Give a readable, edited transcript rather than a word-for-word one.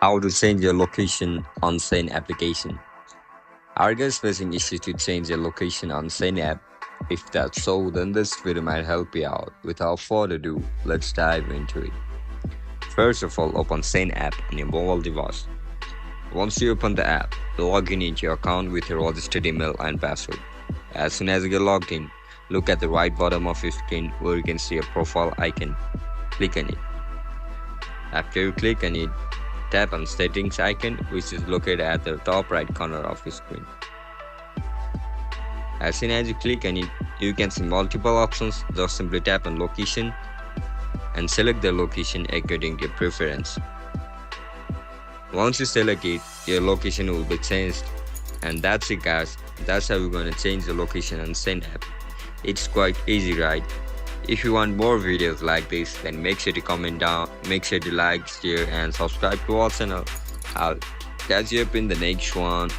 How to change your location on Shein application. Are you guys facing issues to change your location on Shein app? If that's so, then this video might help you out. Without further ado, let's dive into it. First of all, open Shein app on your mobile device. Once you open the app, log in into your account with your registered email and password. As soon as you get logged in, look at the right bottom of your screen where you can see a profile icon. Click on it. After you click on it, tap on settings icon, which is located at the top right corner of your screen. As soon as you click on it, you can see multiple options. Just simply tap on location and select the location according to your preference. Once you select it, your location will be changed. And that's it guys, that's how we're gonna change the location on Shein app. It's quite easy, right? If you want more videos like this, then make sure to comment down, make sure to like, share and subscribe to our channel. I'll catch you up in the next one.